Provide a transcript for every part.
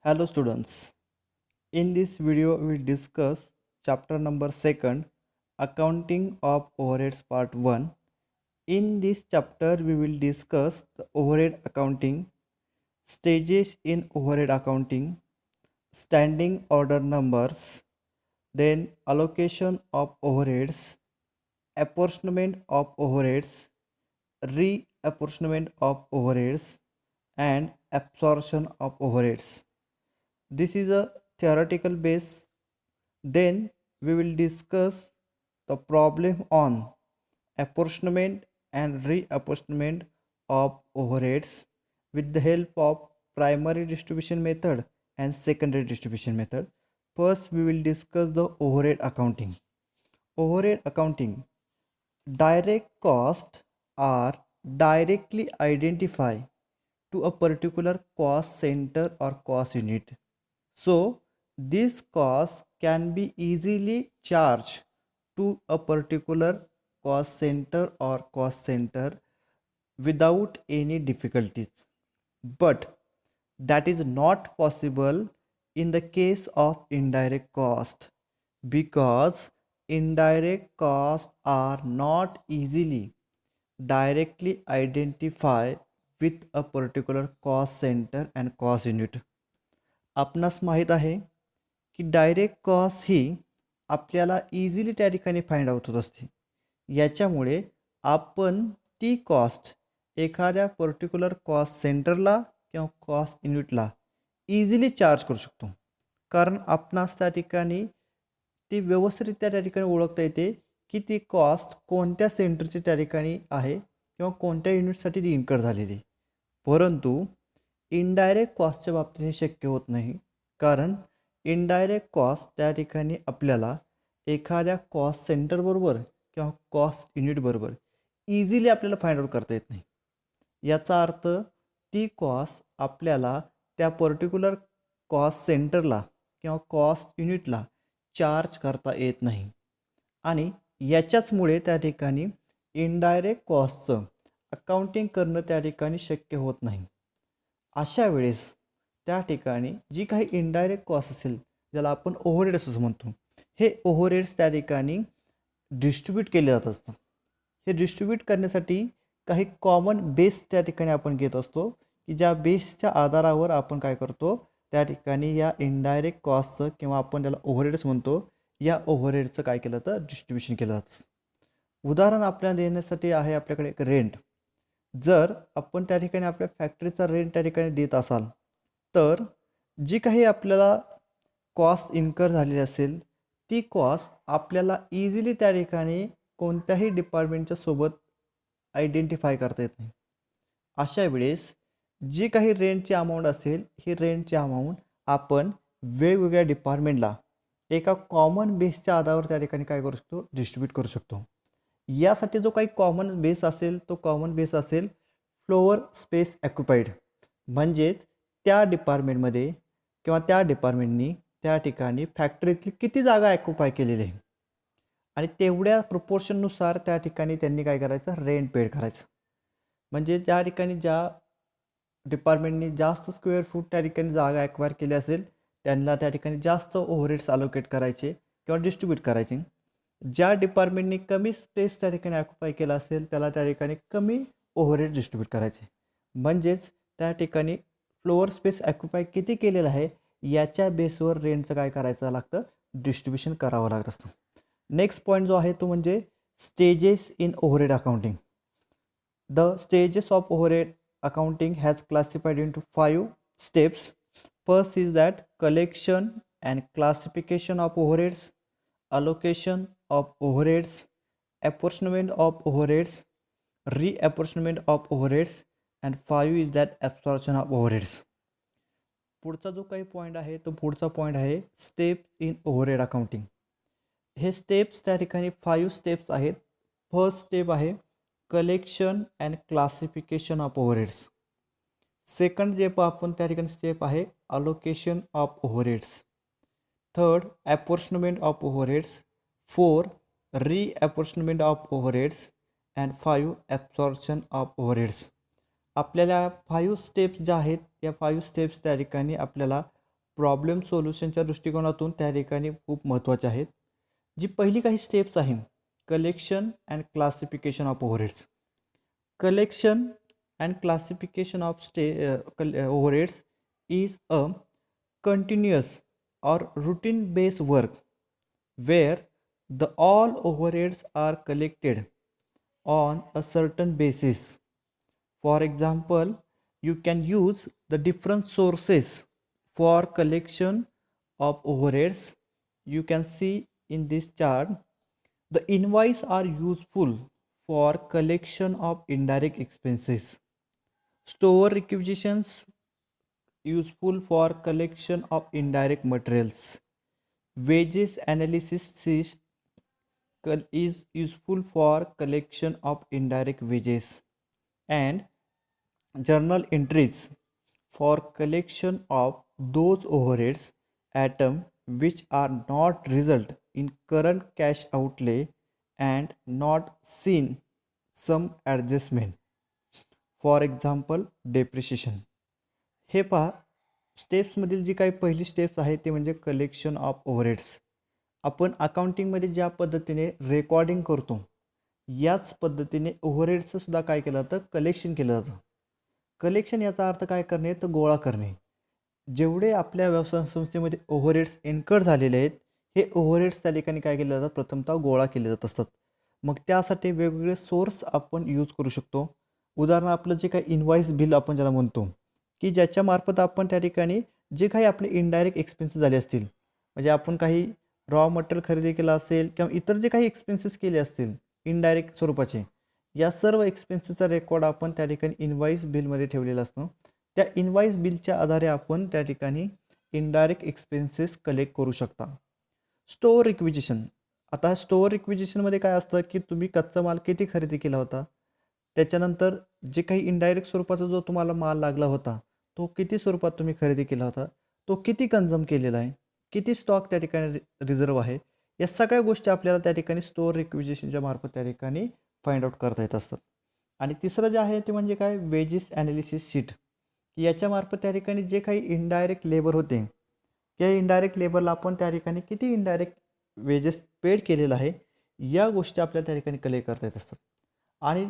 Hello students. In this video we will discuss chapter number 2 Accounting of Overheads part 1. In this chapter we will discuss the overhead accounting, stages in overhead accounting, standing order numbers, then allocation of overheads, apportionment of overheads, reapportionment of overheads, and absorption of overheads. This is a theoretical base. Then we will discuss the problem on apportionment and reapportionment of overheads with the help of primary distribution method and secondary distribution method. First, we will discuss the overhead accounting. Overhead accounting. Direct costs are directly identified to a particular cost center or cost unit. So, this cost can be easily charged to a particular cost center or cost center without any difficulties. But that is not possible in the case of indirect cost because indirect costs are not easily directly identified with a particular cost center and cost unit. आपणास माहीत आहे की direct cost ही आपल्याला easily त्या ठिकाणी find out होत असते. याच्यामुळे आपण ती कॉस्ट एखाद्या पर्टिक्युलर कॉस्ट सेंटरला किंवा कॉस्ट युनिटला इझिली चार्ज करू शकतो. कारण आपणास त्या ठिकाणी ती व्यवस्थितरित्या त्या ठिकाणी ओळखता येते की ती कॉस्ट कोणत्या सेंटरची त्या ठिकाणी आहे किंवा कोणत्या युनिटसाठी ती इन्कर झालेली. परंतु इनडायरेक्ट कॉस्टच्या बाबतीत हे शक्य होत नाही. कारण इनडायरेक्ट कॉस्ट त्या ठिकाणी आपल्याला एखाद्या कॉस्ट सेंटरबरोबर किंवा कॉस्ट युनिटबरोबर इझिली आपल्याला फाइंड आउट करता येत नाही. याचा अर्थ ती कॉस्ट आपल्याला त्या पर्टिक्युलर कॉस्ट सेंटरला किंवा कॉस्ट युनिटला चार्ज करता येत नाही. आणि याच्याचमुळे त्या ठिकाणी इनडायरेक्ट कॉस्टचं अकाउंटिंग करणं त्या ठिकाणी शक्य होत नाही. अशा वेळेस त्या ठिकाणी जी काही इनडायरेक्ट कॉस्ट असेल ज्याला आपण ओव्हरहेड असं म्हणतो, हे ओव्हरहेड्स त्या ठिकाणी डिस्ट्रीब्यूट केले जात असतात. हे डिस्ट्रीब्यूट करण्यासाठी काही कॉमन बेस त्या ठिकाणी आपण घेत असतो की ज्या बेसच्या आधारावर आपण काय करतो, त्या ठिकाणी या इनडायरेक्ट कॉस्टचं किंवा आपण त्याला ओव्हरहेड्स म्हणतो, या ओव्हरहेडचं काय केलं तर डिस्ट्रीब्युशन केलं जातं. उदाहरण आपल्याला देण्यासाठी आहे आपल्याकडे एक रेंट. जर आपण त्या ठिकाणी आपल्या फॅक्टरीचा रेंट त्या ठिकाणी देत असाल तर जी काही आपल्याला कॉस्ट इन्कर झालेली असेल ती कॉस्ट आपल्याला इझिली त्या ठिकाणी कोणत्याही डिपार्टमेंटच्या सोबत आयडेंटिफाय करता येत नाही. अशा वेळेस जी काही रेंटची अमाऊंट असेल ही रेंटची अमाऊंट आपण वेगवेगळ्या डिपार्टमेंटला एका कॉमन बेसच्या आधारावर त्या ठिकाणी काय करू शकतो, डिस्ट्रीब्यूट करू शकतो. यासाठी जो काही कॉमन बेस असेल तो कॉमन बेस असेल फ्लोअर स्पेस ऑक्युपाईड. म्हणजेच त्या डिपार्टमेंटमध्ये किंवा त्या डिपार्टमेंटनी त्या ठिकाणी फॅक्टरीतली किती जागा ऑक्युपाय केलेली आहे आणि तेवढ्या प्रोपोर्शननुसार त्या ठिकाणी त्यांनी काय करायचं, रेंट पेड करायचं. म्हणजे त्या ठिकाणी ज्या डिपार्टमेंटनी जास्त स्क्वेअर फूट त्या ठिकाणी जागा ॲक्वायर केली असेल त्यांना त्या ठिकाणी जास्त ओव्हरहेड्स अलोकेट करायचे किंवा डिस्ट्रीब्यूट करायचे. ज्या डिपार्टमेंटनी कमी स्पेस त्या ठिकाणी ऑक्युपाय केला असेल त्याला त्या ठिकाणी कमी ओव्हरहेड डिस्ट्रीब्यूट करायचे. म्हणजेच त्या ठिकाणी फ्लोअर स्पेस ऑक्युपाय किती केलेलं आहे याच्या बेसवर रेंटचं काय करायचं लागतं, डिस्ट्रीब्युशन करावं लागत असतं. नेक्स्ट पॉईंट जो आहे तो म्हणजे stages in overhead accounting. The stages of overhead accounting has classified into 5 steps. First is that collection and classification of overheads, allocation of overheads, apportionment of overheads, reapportionment of overheads, and 5 is that absorption of overheads. पुढचा जो काही point आहे तो पुढचा point आहे steps in overhead accounting. हे steps त्या ठिकाणी 5 स्टेप्स आहेत. फर्स्ट स्टेप आहे collection and classification of overheads. Second जे आपण त्या ठिकाणी स्टेप आहे allocation of overheads. Third apportionment of overheads. 4 reapportionment of overheads and 5 absorption of overheads. आपल्याला 5 स्टेप्स ज्या आहेत या 5 स्टेप्स त्या ठिकाणी आपल्याला प्रॉब्लेम सोल्युशनच्या दृष्टिकोनातून त्या ठिकाणी खूप महत्त्वाचे आहेत. जी पहिली काही स्टेप्स आहे, collection and classification of overheads. Collection and classification of overheads is a continuous or routine based work where the all overheads are collected on a certain basis. For example, you can use the different sources for collection of overheads. You can see in this chart the invoice are useful for collection of indirect expenses. Store requisitions useful for collection of indirect materials. Wages analysis sheet is useful for collection of indirect wages, and journal entries for collection of those overheads item which are not result in current cash outlay and not seen some adjustment. For example, depreciation. हे पहा, स्टेप्समधील जी काही पहिली steps आहे ते म्हणजे collection of overheads. आपण अकाउंटिंगमध्ये ज्या पद्धतीने रेकॉर्डिंग करतो याच पद्धतीने ओव्हरहेड्सचं सुद्धा काय केलं जातं, कलेक्शन केलं जातं. कलेक्शन याचा अर्थ काय करणे, तर गोळा करणे. जेवढे आपल्या व्यवसाय संस्थेमध्ये ओव्हरहेड्स इन्कर्ड झालेले आहेत हे ओव्हरहेड्स त्या ठिकाणी काय केले जातात, प्रथमतः गोळा केले जात असतात. मग त्यासाठी वेगवेगळे सोर्स आपण यूज करू शकतो. उदाहरण आपलं जे काही इनवॉइस बिल आपण ज्याला म्हणतो, की ज्याच्यामार्फत आपण त्या ठिकाणी जे काही आपले इनडायरेक्ट एक्सपेन्सेस झाले असतील, म्हणजे आपण काही रॉ मटेरियल खरेदी केलं असेल किंवा इतर जे काही एक्सपेन्सेस केले असतील इनडायरेक्ट स्वरूपाचे, या सर्व एक्सपेन्सेसचा रेकॉर्ड आपण त्या ठिकाणी इनवॉइस बिलमध्ये ठेवलेला असतो. त्या इनवॉइस बिलच्या आधारे आपण त्या ठिकाणी इनडायरेक्ट एक्सपेन्सेस कलेक्ट करू शकता. Store requisition. आता स्टोअर रिक्विजिशनमध्ये काय असतं, की तुम्ही कच्चा माल किती खरेदी केला होता, त्याच्यानंतर जे काही इनडायरेक्ट स्वरूपाचा जो तुम्हाला माल लागला होता तो किती स्वरूपात तुम्ही खरेदी केला होता, तो किती कन्झ्युम केलेला आहे, किती स्टॉक त्या ठिकाणी रिझर्व्ह आहे, या सगळ्या गोष्टी आपल्याला त्या ठिकाणी स्टोअर रिक्विजिशनच्या मार्फत त्या ठिकाणी फाइंड आउट करता येत असतात. आणि तिसरं जे आहे ते म्हणजे काय, वेजेस ॲनालिसिस शीट. याच्यामार्फत त्या ठिकाणी जे काही इनडायरेक्ट लेबर होते त्या इनडायरेक्ट लेबरला आपण त्या ठिकाणी किती इनडायरेक्ट वेजेस पेड केलेलं आहे या गोष्टी आपल्याला त्या ठिकाणी कलेक्ट करता येत असतात. आणि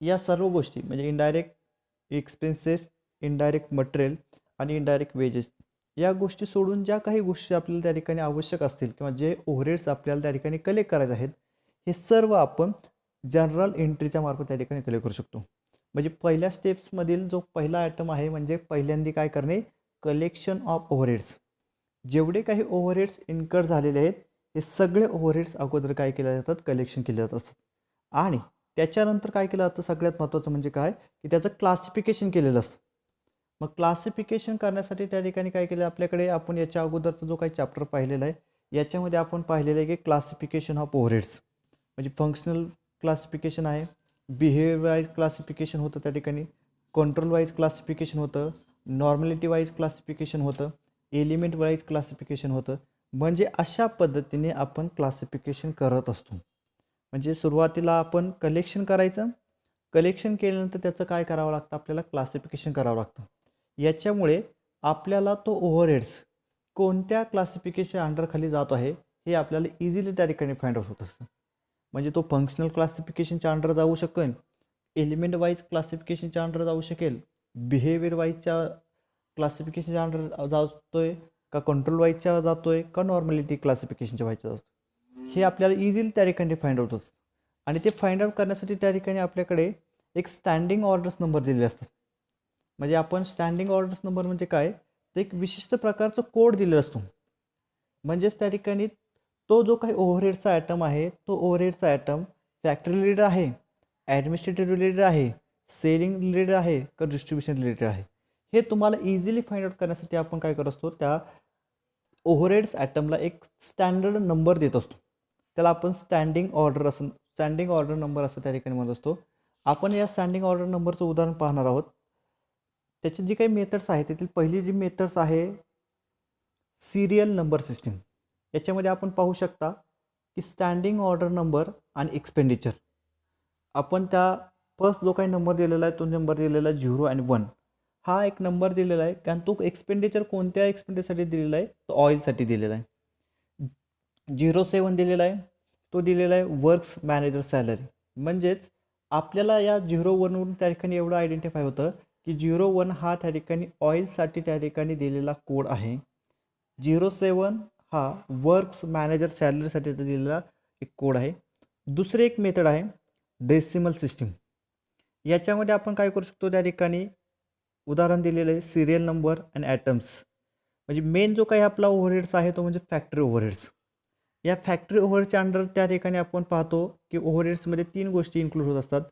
या सर्व गोष्टी म्हणजे इनडायरेक्ट एक्सपेन्सेस, इनडायरेक्ट मटेरियल आणि इनडायरेक्ट वेजेस, या गोष्टी सोडून ज्या काही गोष्टी आपल्याला त्या ठिकाणी आवश्यक असतील किंवा जे ओव्हरहेड्स आपल्याला त्या ठिकाणी कलेक्ट करायचे आहेत हे सर्व आपण जनरल एंट्रीच्या मार्फत त्या ठिकाणी कलेक्ट करू शकतो. म्हणजे पहिल्या स्टेप्समधील जो पहिला आयटम आहे म्हणजे पहिल्यांदा काय करणे, कलेक्शन ऑफ ओव्हरहेड्स. जेवढे काही ओव्हरहेड्स इन्कर्ड झालेले आहेत हे सगळे ओव्हरहेड्स अगोदर काय केले जातात, कलेक्शन केले जात असतात. आणि त्याच्यानंतर काय केलं जातं, सगळ्यात महत्त्वाचं म्हणजे काय, की त्याचं क्लासिफिकेशन केलेलं असतं. मग क्लासिफिकेशन करण्यासाठी त्या ठिकाणी काय केलं आपल्याकडे, आपण याच्या अगोदरचा जो काही चॅप्टर पाहिलेला आहे याच्यामध्ये आपण पाहिलेलं आहे की क्लासिफिकेशन ऑफ ओव्हरहेड्स म्हणजे फंक्शनल क्लासिफिकेशन आहे, बिहेवियर वाईज क्लासिफिकेशन होतं, त्या ठिकाणी कंट्रोल वाईज क्लासिफिकेशन होतं, नॉर्मॅलिटी वाईज क्लासिफिकेशन होतं, एलिमेंट वाईज क्लासिफिकेशन होतं. म्हणजे अशा पद्धतीने आपण क्लासिफिकेशन करत असतो. म्हणजे सुरुवातीला आपण कलेक्शन करायचं, कलेक्शन केल्यानंतर त्याचं काय करावं लागतं, आपल्याला क्लासिफिकेशन करावं लागतं. याच्यामुळे आपल्याला तो ओव्हरहेड्स कोणत्या क्लासिफिकेशन अंडरखाली जात आहे हे आपल्याला इझिली त्या ठिकाणी फाइंड आउट होत असतं. म्हणजे तो फंक्शनल क्लासिफिकेशनच्या अंडर जाऊ शकेल, एलिमेंट वाईज क्लासिफिकेशनच्या अंडर जाऊ शकेल, बिहेवियर वाईजच्या क्लासिफिकेशनच्या अंडर जातोय का, कंट्रोल वाईजच्या जातोय का, नॉर्मॅलिटी क्लासिफिकेशनच्या वाईजच्या जातो, हे आपल्याला इझिली त्या ठिकाणी फाइंड आउट होतं. आणि ते फाइंड आउट करण्यासाठी त्या ठिकाणी आपल्याकडे एक स्टँडिंग ऑर्डर्स नंबर दिलेले असतात. म्हणजे आपण स्टँडिंग ऑर्डर्स नंबर म्हणजे काय, तर एक विशिष्ट प्रकारचं कोड दिलेला असतो. म्हणजेच त्या ठिकाणी तो जो काही ओव्हरहेडचा आयटम आहे तो ओव्हरहेडचा आयटम फॅक्टरी रिलेटेड आहे, ॲडमिनिस्ट्रेटिव्ह रिलेटेड आहे, सेलिंग रिलेटेड आहे का डिस्ट्रीब्युशन रिलेटेड आहे, हे तुम्हाला इझिली फाइंड आउट करण्यासाठी आपण काय करत असतो, त्या ओव्हरहेड्स आयटमला एक स्टँडर्ड नंबर देत असतो. त्याला आपण स्टँडिंग ऑर्डर नंबर असं त्या ठिकाणी म्हणत असतो. आपण या स्टँडिंग ऑर्डर नंबरचं उदाहरण पाहणार आहोत. त्याची जी काही मेथड्स आहेत त्यातील पहिली जी मेथड्स आहे सिरियल नंबर सिस्टीम. याच्यामध्ये आपण पाहू शकता की स्टँडिंग ऑर्डर नंबर आणि एक्सपेंडिचर, आपण त्या फर्स्ट जो काही नंबर दिलेला आहे तो नंबर दिलेला आहे 0 आणि 1. हा एक नंबर दिलेला आहे कारण तो एक्सपेंडिचर कोणत्या एक्सपेंडिचरसाठी दिलेला आहे, तो ऑइलसाठी दिलेला आहे. 07 दिलेला आहे, तो दिलेला आहे वर्क्स मॅनेजर सॅलरी. म्हणजेच आपल्याला या 01वरून त्या ठिकाणी एवढं आयडेंटिफाय होतं की 01 हा त्या ठिकाणी ऑइलसाठी त्या ठिकाणी दिलेला कोड आहे. 07 हा वर्क्स मॅनेजर सॅलरीसाठी दिलेला एक कोड आहे. दुसरे एक मेथड आहे डेसिमल सिस्टीम. याच्यामध्ये आपण काय करू शकतो, त्या ठिकाणी उदाहरण दिलेलं आहे सिरियल नंबर अँड ॲटम्स. म्हणजे मेन जो काही आपला ओव्हरहेड्स आहे तो म्हणजे फॅक्टरी ओव्हरहेड्स. या फॅक्टरी ओव्हरहेडच्या अंडर त्या ठिकाणी आपण पाहतो की ओव्हरहेड्समध्ये 3 गोष्टी इन्क्लूड होत असतात.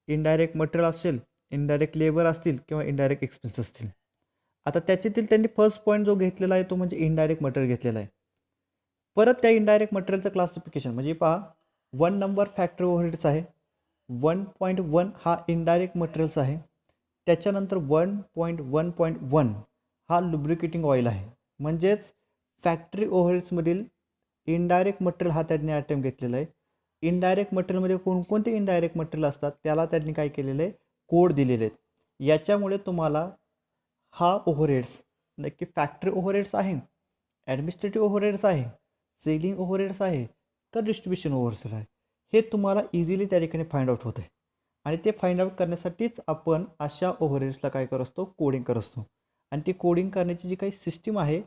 इनडायरेक्ट मटेरियल असेल, इनडायरेक्ट लेबर असतील किंवा इनडायरेक्ट एक्सपेन्स असतील. आता त्याच्यातील त्यांनी फर्स्ट पॉईंट जो घेतलेला आहे तो म्हणजे इनडायरेक्ट मटेरियल घेतलेला आहे. परत त्या इनडायरेक्ट मटेरियलचं क्लासिफिकेशन म्हणजे पहा 1 नंबर फॅक्टरी ओव्हरहेड्स आहे, 1.1 हा इनडायरेक्ट मटेरियल्स आहे, त्याच्यानंतर 1.1.1 हा लुब्रिकेटिंग ऑइल आहे. म्हणजेच फॅक्टरी ओव्हरहेड्समधील इनडायरेक्ट मटेरियल हा त्यांनी आयटम घेतलेला आहे. इनडायरेक्ट मटेरियलमध्ये कोणकोणते इनडायरेक्ट मटेरियल असतात त्याला त्यांनी काय केलेलं आहे, कोड दिलेले आहेत. याच्यामुळे तुम्हाला हा ओव्हरहेड्स नक्की फॅक्टरी ओव्हरहेड्स आहे, ॲडमिनिस्ट्रेटिव्ह ओव्हरहेड्स आहे, सेलिंग ओव्हरहेड्स आहे तर डिस्ट्रीब्युशन ओव्हरहेड्स आहे, हे तुम्हाला इझिली त्या ठिकाणी फाइंड आउट होते. आणि ते फाइंड आउट करण्यासाठीच आपण अशा ओव्हरहेड्सला काय करत असतो, कोडिंग करत असतो. आणि ती कोडिंग करण्याची जी काही सिस्टीम आहे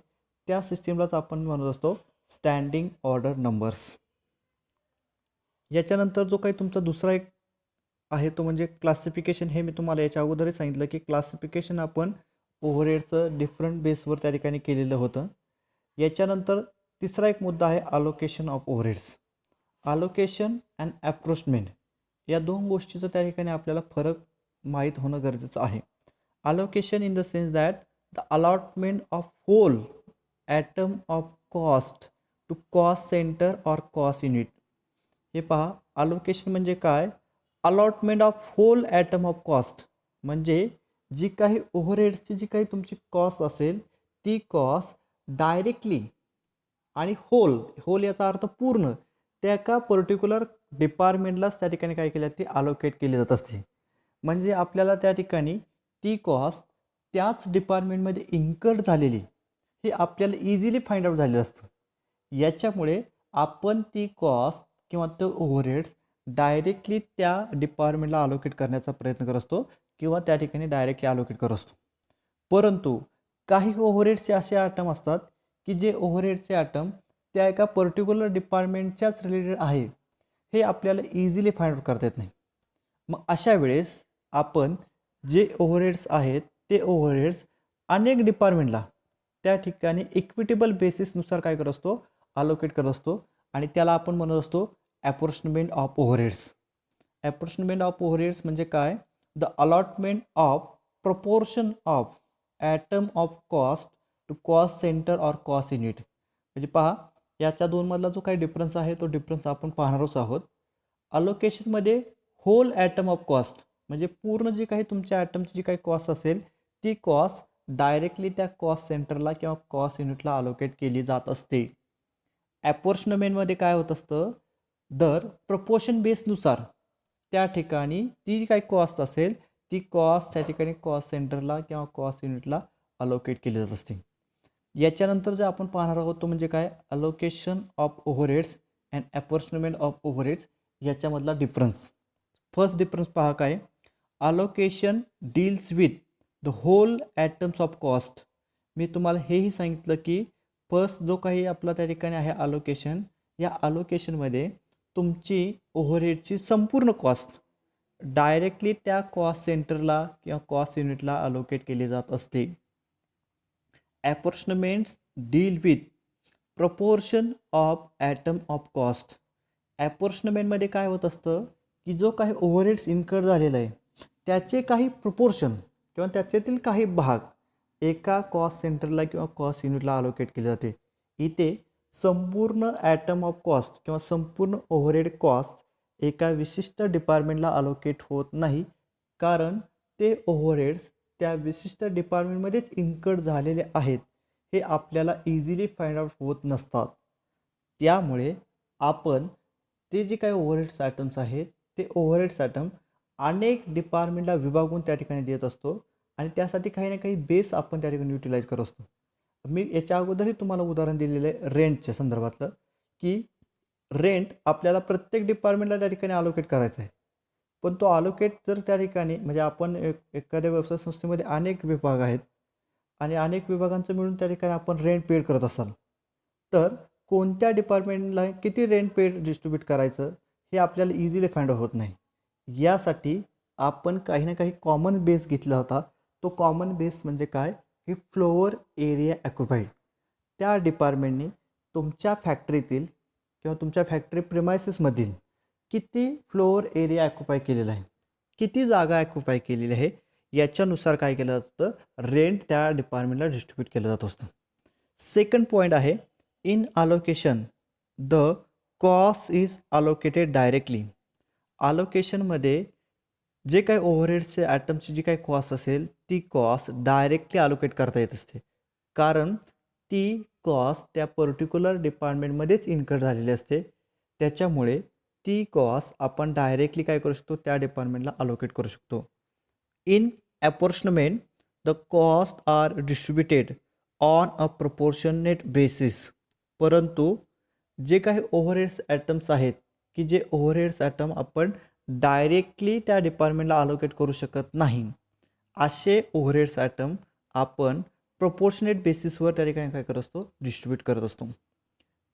त्या सिस्टीमलाच आपण म्हणत असतो स्टँडिंग ऑर्डर नंबर्स. याच्यानंतर जो काही तुमचा दुसरा एक आहे तो म्हणजे क्लासिफिकेशन. हे मी तुम्हाला याच्या अगोदरच सांगितलं की क्लासिफिकेशन आपण ओव्हरहेडचं डिफरंट बेसवर त्या ठिकाणी केलेलं होतं. याच्यानंतर तिसरा एक मुद्दा आहे allocation of overheads. Allocation and apportionment या 2 गोष्टीचं त्या ठिकाणी आपल्याला फरक माहीत होणं गरजेचं आहे. Allocation in the sense that the allotment of whole item of cost to cost centre or cost unit. हे पहा, अलोकेशन म्हणजे काय, allotment of whole item of cost म्हणजे जी काही ओव्हरहेड्सची जी काही तुमची कॉस्ट असेल ती कॉस्ट डायरेक्टली आणि होल याचा अर्थ पूर्ण त्या एका पर्टिक्युलर डिपार्टमेंटलाच त्या ठिकाणी काय केलं ती अलोकेट केली जात असते. म्हणजे आपल्याला त्या ठिकाणी ती कॉस्ट त्याच डिपार्टमेंटमध्ये इन्कर्ड झालेली हे आपल्याला इझिली फाइंड आउट झालेलं असतं. याच्यामुळे आपण ती कॉस्ट किंवा ते ओव्हरहेड्स डायरेक्टली त्या डिपार्टमेंटला अलोकेट करण्याचा प्रयत्न करत असतो किंवा त्या ठिकाणी डायरेक्टली अलोकेट करत असतो. परंतु काही ओव्हरहेड्सचे असे आयटम असतात की जे ओव्हरहेडचे आयटम त्या एका पर्टिक्युलर डिपार्टमेंटच्याच रिलेटेड आहे, हे आपल्याला इझिली फाइंड आउट करता येत नाही. मग अशा वेळेस आपण जे ओव्हरहेड्स आहेत ते ओव्हरहेड्स अनेक डिपार्टमेंटला त्या ठिकाणी इक्विटेबल बेसिसनुसार काय करत असतो, अलोकेट करत असतो आणि त्याला आपण म्हणत असतो apportionment of overheads. Apportionment of overheads म्हणजे काय, the allotment of proportion of item of cost to cost centre or cost unit. म्हणजे पहा, याच्या दोनमधला जो काही डिफरन्स आहे तो डिफरन्स आपण पाहणारच आहोत. अलोकेशनमध्ये होल ॲटम ऑफ कॉस्ट म्हणजे पूर्ण जी काही तुमच्या ॲटमची जी काही कॉस्ट असेल ती कॉस्ट डायरेक्टली त्या कॉस्ट सेंटरला किंवा कॉस्ट युनिटला अलोकेट केली जात असते. ॲप्रोचमेंटमध्ये काय होत असतं, दर प्रपोर्शन बेसनुसार त्या ठिकाणी ती जी काही कॉस्ट असेल ती कॉस्ट त्या ठिकाणी कॉस्ट सेंटरला किंवा कॉस्ट युनिटला अलोकेट केली जात असते. याच्यानंतर जे आपण पाहणार आहोत तो म्हणजे काय, allocation of overheads and apportionment of overheads याच्यामधला डिफरन्स. फर्स्ट डिफरन्स पहा काय, allocation deals with the whole items of cost. मी तुम्हाला हेही सांगितलं की फर्स्ट जो काही आपला त्या ठिकाणी आहे अलोकेशन, या अलोकेशनमध्ये तुमची ओव्हरहेडची संपूर्ण कॉस्ट डायरेक्टली त्या कॉस्ट सेंटरला किंवा कॉस्ट युनिटला अलोकेट केली जात असते. Apportionments deal with proportion of item of cost. ॲप्रोचमेंटमध्ये काय होत असतं की जो काही ओव्हरहेड्स इन्कर्ड झालेला आहे त्याचे काही प्रपोर्शन किंवा त्याच्यातील काही भाग एका कॉस्ट सेंटरला किंवा कॉस्ट युनिटला अलोकेट केले जाते. इथे संपूर्ण ॲटम ऑफ कॉस्ट किंवा संपूर्ण ओव्हरहेड कॉस्ट एका विशिष्ट डिपार्टमेंटला अलोकेट होत नाही, कारण ते ओव्हरहेड्स त्या विशिष्ट डिपार्टमेंटमध्येच इन्कर्ड झालेले आहेत, हे आपल्याला इझिली फाइंड आउट होत नसतात. त्यामुळे आपण ते जे काही ओव्हरहेड्स आयटम्स आहेत ते ओव्हरहेड्स आयटम अनेक डिपार्टमेंटला विभागून त्या ठिकाणी देत असतो आणि त्यासाठी काही ना काही बेस आपण त्या ठिकाणी युटिलाइज करत असतो. मी याच्या अगोदरही तुम्हाला उदाहरण दिलेलं आहे रेंटच्या संदर्भातलं, की रेंट आपल्याला प्रत्येक डिपार्टमेंटला त्या ठिकाणी अलोकेट करायचं आहे. पण तो अलोकेट जर त्या ठिकाणी म्हणजे आपण एखाद्या व्यवसाय संस्थेमध्ये अनेक विभाग आहेत आणि अनेक विभागांचं मिळून त्या ठिकाणी आपण रेंट पेड करत असाल, तर कोणत्या डिपार्टमेंटला किती रेंट पेड डिस्ट्रीब्यूट करायचं हे आपल्याला इझिली फाइंड आउट होत नाही. यासाठी आपण काही ना काही कॉमन बेस घेतला होता. तो कॉमन बेस म्हणजे काय, की फ्लोअर एरिया ॲक्युपाईड. त्या डिपार्टमेंटनी तुमच्या फॅक्टरीतील किंवा तुमच्या फॅक्टरी प्रिमायसेसमधील किती फ्लोअर एरिया ॲक्युपाय केलेला आहे, किती जागा ॲक्युपाय केलेली आहे, याच्यानुसार काय केलं जातं, रेंट त्या डिपार्टमेंटला डिस्ट्रीब्यूट केलं जात असतं. सेकंड पॉईंट आहे, in allocation the cost is allocated directly. अलोकेशनमध्ये जे काही ओव्हरहेडचे ॲटमची जी काही कॉस्ट असेल ती कॉस्ट डायरेक्टली अलोकेट करता येत असते, कारण ती कॉस्ट त्या पर्टिक्युलर डिपार्टमेंटमध्येच इन्कर झालेली असते. त्याच्यामुळे ती कॉस्ट आपण डायरेक्टली काय करू शकतो, त्या डिपार्टमेंटला अलोकेट करू शकतो. In apportionment the cost are distributed on a proportionate basis. परंतु जे काही ओव्हरहेड्स ॲटम्स आहेत, की जे ओव्हरहेड्स ॲटम आपण डायरेक्टली त्या डिपार्टमेंटला अलोकेट करू शकत नाही, असे ओव्हरहेड्स ॲटम आपण प्रपोर्शनेट बेसिसवर त्या ठिकाणी काय करत असतो, डिस्ट्रीब्यूट करत असतो.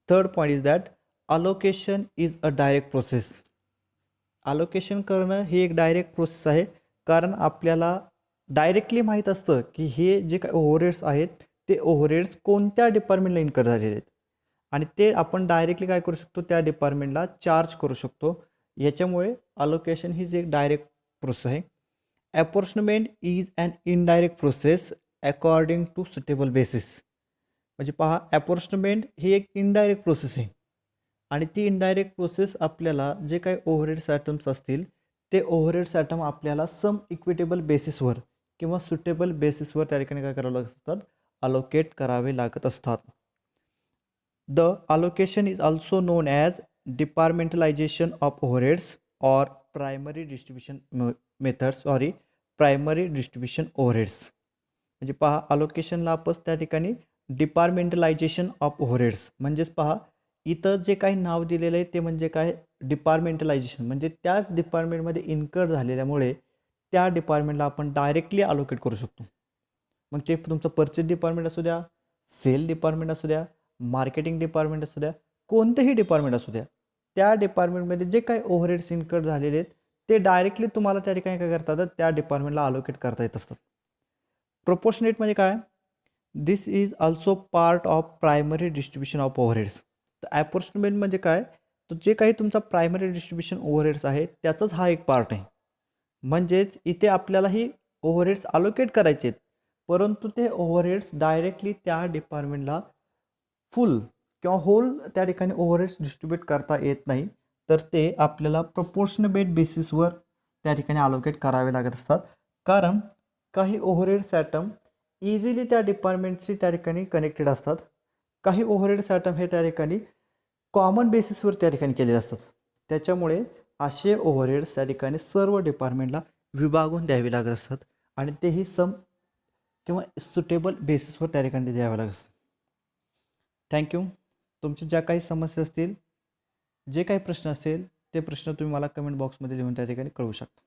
Third point is that allocation is a direct process. Allocation करणं ही एक डायरेक्ट प्रोसेस आहे, कारण आपल्याला डायरेक्टली माहीत असतं की हे जे काही ओव्हरहेड्स आहेत ते ओव्हरहेड्स कोणत्या डिपार्टमेंटला इन्कर झालेले आहेत आणि ते आपण डायरेक्टली काय करू शकतो, त्या डिपार्टमेंटला चार्ज करू शकतो. याच्यामुळे अलोकेशन ही जी एक डायरेक्ट प्रोसेस आहे. Apportionment is an indirect process according to suitable basis. म्हणजे पहा, अपॉर्शनमेंट ही एक इनडायरेक्ट प्रोसेस आहे आणि ती इनडायरेक्ट प्रोसेस आपल्याला जे काही ओव्हरहेड्स ॲटम्स असतील ते ओव्हरहेड्स ॲटम आपल्याला सम इक्विटेबल बेसिसवर किंवा सुटेबल बेसिसवर त्या ठिकाणी काय करावं लागत असतात, अलोकेट करावे लागत असतात. The allocation is also known as departmentalisation of overheads or primary distribution primary distribution overheads. म्हणजे पहा, अलोकेशनला आपण त्या ठिकाणी डिपार्टमेंटलायझेशन ऑफ ओव्हरहेड्स म्हणजेच पहा, इथं जे काही नाव दिलेलं आहे ते म्हणजे काय, डिपार्टमेंटलायझेशन म्हणजे त्याच डिपार्टमेंटमध्ये इन्कर झालेल्यामुळे त्या डिपार्टमेंटला आपण डायरेक्टली अलोकेट करू शकतो. मग ते तुमचं परचेस डिपार्टमेंट असू द्या, सेल डिपार्टमेंट असू द्या, मार्केटिंग डिपार्टमेंट असू द्या, कोणतेही डिपार्टमेंट असू द्या, त्या डिपार्टमेंटमध्ये जे काही ओव्हरहेड्स इन्कर झालेले आहेत ते डायरेक्टली तुम्हाला त्या ठिकाणी काय करता येतात, त्या डिपार्टमेंटला अलोकेट करता येत असतात. प्रोपोर्शनेट म्हणजे काय, this is also part of primary distribution of overheads. तर अपॉर्शनमेंट म्हणजे काय, तर जे काही तुमचा प्रायमरी डिस्ट्रीब्युशन ओव्हरहेड्स आहे त्याचाच हा एक पार्ट आहे. म्हणजेच इथे आपल्यालाही ओव्हरहेड्स अलोकेट करायचे आहेत, परंतु ते ओव्हरहेड्स डायरेक्टली त्या डिपार्टमेंटला फुल किंवा होल त्या ठिकाणी ओव्हरहेड्स डिस्ट्रीब्यूट करता येत नाही, तर ते आपल्याला प्रपोर्शनेट बेसिसवर त्या ठिकाणी अलोकेट करावे लागत असतात. कारण काही ओव्हरहेड्स ॲटम इझिली त्या डिपार्टमेंटशी त्या ठिकाणी कनेक्टेड असतात, काही ओव्हरहेड्स ॲटम हे त्या ठिकाणी कॉमन बेसिसवर त्या ठिकाणी केले असतात. त्याच्यामुळे असे ओव्हरहेड्स त्या ठिकाणी सर्व डिपार्टमेंटला विभागून द्यावे लागत असतात आणि तेही सम किंवा सुटेबल बेसिसवर त्या ठिकाणी द्यावे लागत असतात. थँक्यू. तुमच्या ज्या काही समस्या असतील, जे काही प्रश्न असतील ते प्रश्न तुम्ही मला कमेंट बॉक्समध्ये लिहून त्या ठिकाणी कळवू शकता.